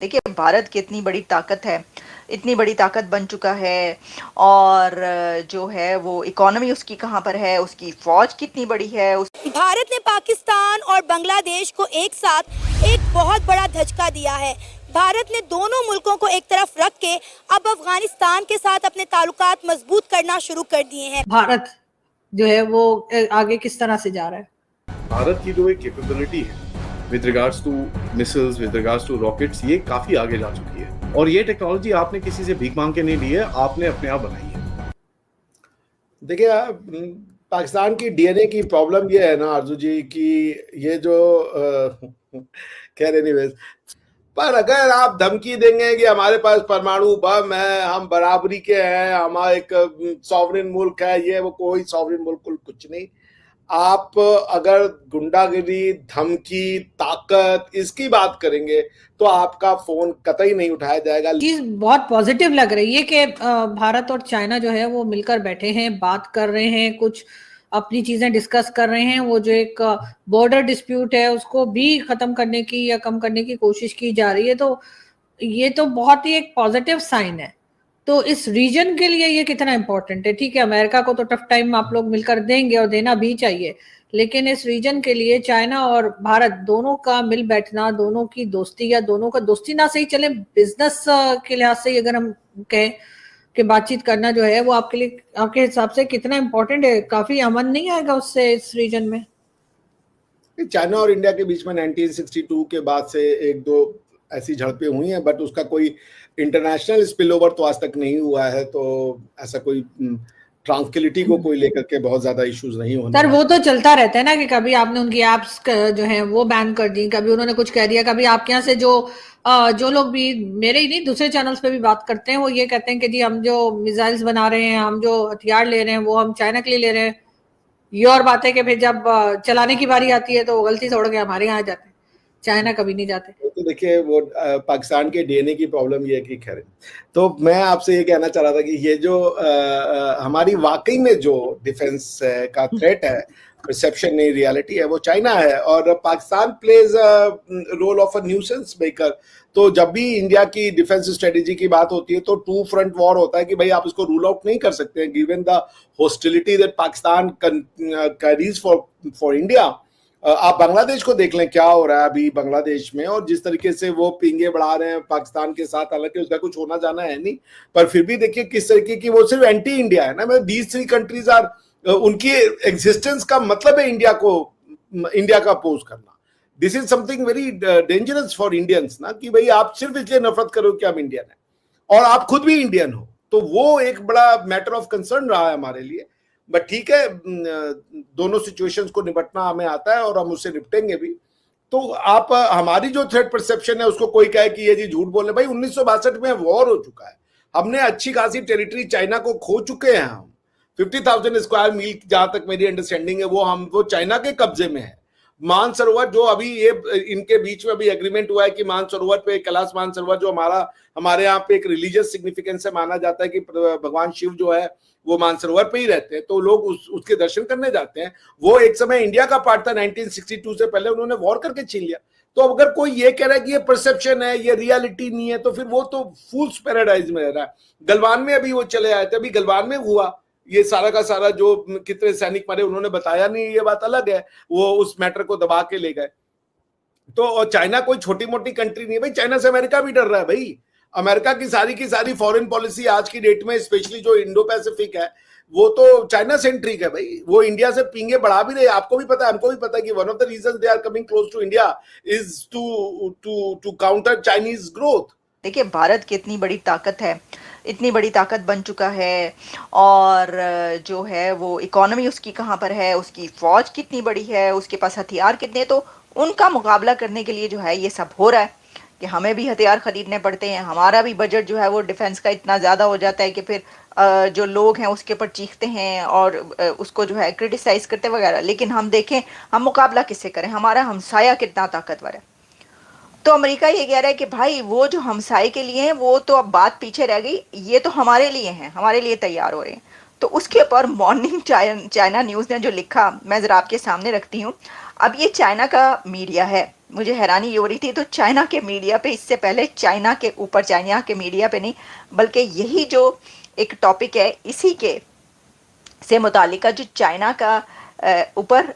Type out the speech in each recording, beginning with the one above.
देखिए, भारत की इतनी बड़ी ताकत है, इतनी बड़ी ताकत बन चुका है और जो है वो इकोनॉमी उसकी कहाँ पर है, उसकी फ़ौज कितनी बड़ी है। उस भारत ने पाकिस्तान और बांग्लादेश को एक साथ एक बहुत बड़ा धचका दिया है। भारत ने दोनों मुल्कों को एक तरफ रख के अब अफगानिस्तान के साथ अपने ताल्लुकात मजबूत करना शुरू कर दिए हैं। भारत जो है वो आगे किस तरह से जा रहा है? भारत की जो एक कैपेबिलिटी है with regards to missiles, with regards to rockets, ये काफी आगे जा चुकी है और ये टेक्नोलॉजी आपने किसी से भीख मांग के नहीं ली है, आपने अपने आप बनाई है। देखिए, पाकिस्तान की डीएनए की प्रॉब्लम ये है ना आरजू जी कि ये जो खैर एनीवेज, पर अगर आप धमकी देंगे कि हमारे पास परमाणु बम है, हम बराबरी के हैं, हमारा एक सॉवरेन मुल्क है, ये वो कोई सॉवरेन मुल्क कुछ नहीं। आप अगर गुंडागिरी, धमकी, ताकत इसकी बात करेंगे तो आपका फोन कतई नहीं उठाया जाएगा। चीज बहुत पॉजिटिव लग रही है कि भारत और चाइना जो है वो मिलकर बैठे हैं, बात कर रहे हैं, कुछ अपनी चीजें डिस्कस कर रहे हैं। वो जो एक बॉर्डर डिस्प्यूट है उसको भी खत्म करने की या कम करने की कोशिश की जा रही है, तो ये तो बहुत ही एक पॉजिटिव साइन है। तो इस रीजन के लिए ये कितना इंपॉर्टेंट है? ठीक है, अमेरिका को तो टफ टाइम आप लोग मिलकर देंगे और देना भी चाहिए, लेकिन इस रीजन के लिए चाइना और भारत दोनों का मिल बैठना, दोनों की दोस्ती या दोनों का दोस्ती ना सही चले, बिजनेस के लिहाज से अगर हम कहें कि बातचीत करना जो है वो आपके लिए, आपके हिसाब से कितना इंपॉर्टेंट है? काफी अमन नहीं आएगा उससे इस रीजन में? चाइना और इंडिया के बीच में 1962 के बाद से एक दो ऐसी झड़पें हुई हैं, बट उसका कोई इंटरनेशनल स्पिल ओवर तो आज तक नहीं हुआ है, तो ऐसा कोई ट्रांसक्विलिटी को कोई लेकर के बहुत ज्यादा इश्यूज नहीं होने। सर वो तो चलता रहता है ना कि कभी आपने उनकी एप्स जो है वो बैन कर दी, कभी उन्होंने कुछ कह दिया, कभी आपके यहाँ से जो लोग भी, मेरे ही नहीं दूसरे चैनल्स पे भी बात करते हैं, वो ये कहते हैं कि जी हम जो मिसाइल्स बना रहे हैं, हम जो हथियार ले रहे हैं वो हम चाइना के लिए ले रहे हैं। ये और बात है कि फिर जब चलाने की बारी आती है तो वो गलती से उड़ के हमारे यहाँ जाते हैं, चाइना कभी नहीं जाते। तो देखिए, वो पाकिस्तान के डीएनए की प्रॉब्लम ये है कि खैर, तो मैं आपसे ये कहना चाह रहा था कि ये जो हमारी वाकई में जो डिफेंस का थ्रेट है, परसेप्शन नहीं रियलिटी है, वो चाइना है और Pakistan plays role of a nuisance maker. तो जब भी इंडिया की डिफेंस स्ट्रेटेजी की बात होती है तो टू फ्रंट वॉर होता है कि भाई आप इसको रूल आउट नहीं कर सकते, given the hostility that Pakistan carries for India. आप बांग्लादेश को देख लें, क्या हो रहा है अभी बांग्लादेश में, और जिस तरीके से वो पिंगे बढ़ा रहे हैं पाकिस्तान के साथ, हालांकि उसका कुछ होना जाना है नहीं, पर फिर भी देखिए किस तरीके की वो सिर्फ एंटी इंडिया है ना। मतलब दीज थ्री कंट्रीज आर, उनकी एग्जिस्टेंस का मतलब है इंडिया का अपोज करना। This is something very dangerous for Indians ना, कि भाई आप सिर्फ इसलिए नफरत करो कि आप इंडियन है और आप खुद भी इंडियन हो, तो वो एक बड़ा मैटर ऑफ कंसर्न रहा है हमारे लिए। बट ठीक है, दोनों सिचुएशंस को निपटना हमें आता है और हम उससे निपटेंगे भी। तो आप हमारी जो थ्रेट परसेप्शन है उसको कोई कहे कि ये जी झूठ बोल रहे, भाई 1962 में वॉर हो चुका है, हमने अच्छी खासी टेरिटरी चाइना को खो चुके हैं। हम 50,000 स्क्वायर मील, जहां तक मेरी अंडरस्टैंडिंग है, वो चाइना के कब्जे में है। मानसरोवर जो अभी ये इनके बीच में अभी एग्रीमेंट हुआ है कि मानसरोवर पे, कैलाश मानसरोवर जो हमारे यहाँ पे एक रिलीजियस सिग्निफिकेंस से माना जाता है कि भगवान शिव जो है वो मानसरोवर पे ही रहते हैं, तो लोग उसके दर्शन करने जाते हैं। वो एक समय इंडिया का पार्ट था, 1962 से पहले उन्होंने वॉर करके छीन लिया। तो अगर कोई ये कह रहा है कि ये परसेप्शन है, ये रियलिटी नहीं है, तो फिर वो तो फूल्स पैराडाइज में रह रहा है। गलवान में अभी वो चले आए थे, अभी गलवान में हुआ ये सारा का सारा, जो कितने सैनिक मरे उन्होंने बताया नहीं, ये बात अलग है, वो उस मैटर को दबा के ले गए। तो चाइना कोई छोटी मोटी कंट्री नहीं है भाई, चाइना से अमेरिका भी डर रहा है भाई। अमेरिका की सारी फॉरेन पॉलिसी आज की डेट में, स्पेशली जो इंडो पैसिफिक है, वो तो चाइना सेंट्रिक है भाई। वो इंडिया से पिंगे बढ़ा भी रहे, आपको भी पता है, हमको भी पता है कि one of the reasons they are coming close to India is to counter Chinese growth. देखिए, भारत की इतनी बड़ी ताकत है, इतनी बड़ी ताकत बन चुका है और जो है वो इकोनॉमी उसकी कहाँ पर है, उसकी फ़ौज कितनी बड़ी है, उसके पास हथियार कितने, तो उनका मुकाबला करने के लिए जो है ये सब हो रहा है कि हमें भी हथियार खरीदने पड़ते हैं। हमारा भी बजट जो है वो डिफेंस का इतना ज़्यादा हो जाता है कि फिर जो लोग हैं उसके ऊपर चीखते हैं और उसको जो है क्रिटिसाइज़ करते वगैरह। लेकिन हम देखें, हम मुकाबला किससे करें, हमारा हमसाया कितना ताकतवर है। तो अमेरिका ये कह रहा है कि भाई वो जो हमसाए के लिए हैं वो तो अब बात पीछे रह गई, ये तो हमारे लिए हैं, हमारे लिए तैयार हो रहे हैं। तो उसके ऊपर मॉर्निंग चाइना न्यूज़ ने जो लिखा, मैं ज़रा आपके सामने रखती हूँ। अब ये चाइना का मीडिया है, मुझे हैरानी ये हो रही थी, तो चाइना के मीडिया पे इससे पहले चाइना के ऊपर, चाइना के मीडिया पे नहीं बल्कि यही जो एक टॉपिक है इसी के से मुतालिका जो चाइना का ऊपर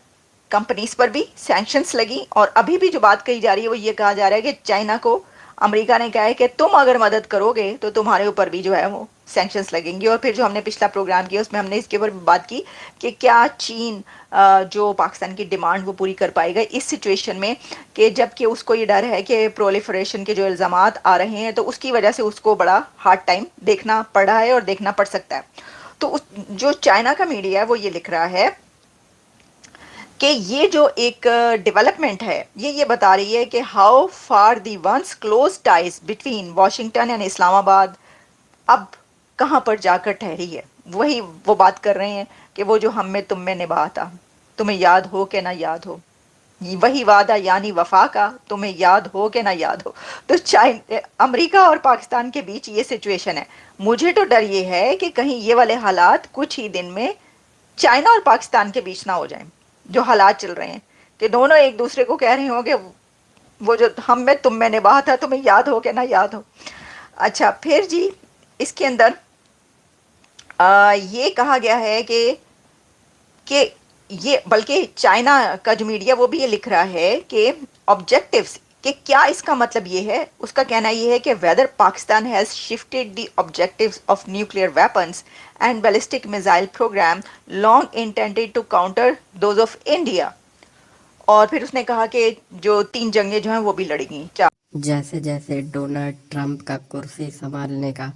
कंपनीज पर भी सैंक्शंस लगी, और अभी भी जो बात कही जा रही है वो ये कहा जा रहा है कि चाइना को अमेरिका ने कहा है कि तुम अगर मदद करोगे तो तुम्हारे ऊपर भी जो है वो सैंक्शंस लगेंगी। और फिर जो हमने पिछला प्रोग्राम किया उसमें हमने इसके ऊपर भी बात की कि क्या चीन जो पाकिस्तान की डिमांड वो पूरी कर पाएगा इस सिचुएशन में, कि जबकि उसको ये डर है कि प्रोलिफरेशन के जो इल्ज़ामात आ रहे हैं तो उसकी वजह से उसको बड़ा हार्ड टाइम देखना पड़ रहा है और देखना पड़ सकता है। तो जो चाइना का मीडिया है वो ये लिख रहा है कि ये जो एक डेवलपमेंट है ये बता रही है कि how far the ones close ties between Washington and Islamabad अब कहाँ पर जाकर ठहरी है। वही वो बात कर रहे हैं कि वो जो हम में तुम में निभा था, तुम्हें याद हो कि ना याद हो, वही वादा यानी वफा का, तुम्हें याद हो कि ना याद हो। तो अमेरिका और पाकिस्तान के बीच ये सिचुएशन है। मुझे तो डर ये है कि कहीं ये वाले हालात कुछ ही दिन में चाइना और पाकिस्तान के बीच ना हो जाएं, जो हालात चल रहे हैं कि दोनों एक दूसरे को कह रहे होंगे वो जो हम में तुम में निभा था, तुम्हें याद हो कि ना याद हो। अच्छा, फिर जी इसके अंदर ये कहा गया है कि ये बल्कि चाइना का जो मीडिया वो भी ये लिख रहा है कि ऑब्जेक्टिव्स, कि क्या इसका मतलब ये है, उसका कहना ये है कि whether Pakistan has shifted the objectives of nuclear weapons and ballistic missile program long intended to counter those of India. और फिर उसने कहा कि जो 3 जंगें जो हैं वो भी लड़ेंगी। जैसे जैसे डोनाल्ड ट्रंप का कुर्सी संभालने का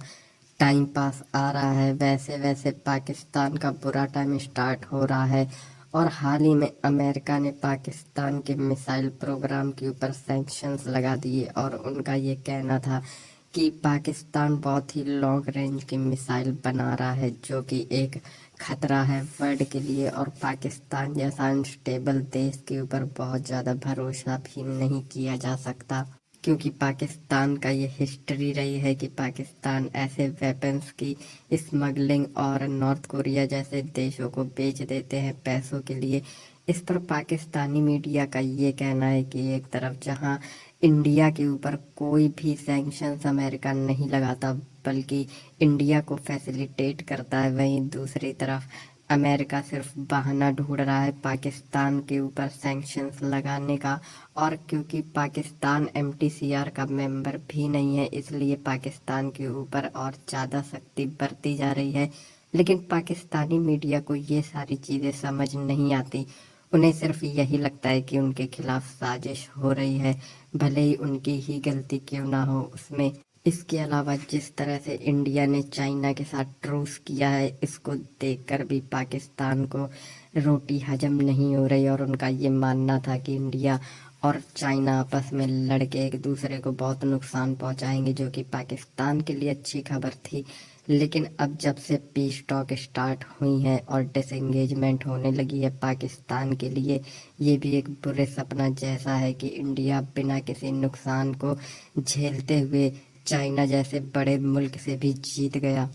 टाइम पास आ रहा है, वैसे वैसे पाकिस्तान का बुरा टाइम स्टार्ट हो रहा है। और हाल ही में अमेरिका ने पाकिस्तान के मिसाइल प्रोग्राम के ऊपर सैंक्शंस लगा दिए, और उनका ये कहना था कि पाकिस्तान बहुत ही लॉन्ग रेंज की मिसाइल बना रहा है, जो कि एक खतरा है वर्ल्ड के लिए। और पाकिस्तान जैसा अनस्टेबल देश के ऊपर बहुत ज़्यादा भरोसा भी नहीं किया जा सकता, क्योंकि पाकिस्तान का ये हिस्ट्री रही है कि पाकिस्तान ऐसे वेपन्स की स्मगलिंग और नॉर्थ कोरिया जैसे देशों को बेच देते हैं पैसों के लिए। इस पर पाकिस्तानी मीडिया का ये कहना है कि एक तरफ जहां इंडिया के ऊपर कोई भी सैंक्शंस अमेरिका नहीं लगाता बल्कि इंडिया को फैसिलिटेट करता है, वहीं दूसरी तरफ अमेरिका सिर्फ बहाना ढूंढ रहा है पाकिस्तान के ऊपर सैंक्शंस लगाने का। और क्योंकि पाकिस्तान MTCR का मेंबर भी नहीं है, इसलिए पाकिस्तान के ऊपर और ज़्यादा सख्ती बरती जा रही है। लेकिन पाकिस्तानी मीडिया को ये सारी चीज़ें समझ नहीं आती। उन्हें सिर्फ यही लगता है कि उनके खिलाफ साजिश हो रही है, भले ही उनकी ही गलती क्यों ना हो उसमें। इसके अलावा जिस तरह से इंडिया ने चाइना के साथ ट्रूस किया है, इसको देखकर भी पाकिस्तान को रोटी हजम नहीं हो रही, और उनका ये मानना था कि इंडिया और चाइना आपस में लड़के एक दूसरे को बहुत नुकसान पहुंचाएंगे, जो कि पाकिस्तान के लिए अच्छी खबर थी। लेकिन अब जब से पीस टॉक स्टार्ट हुई है और डिसएंगेजमेंट होने लगी है पाकिस्तान के लिए, ये भी एक बुरे सपना जैसा है कि इंडिया बिना किसी नुकसान को झेलते हुए चाइना जैसे बड़े मुल्क से भी जीत गया।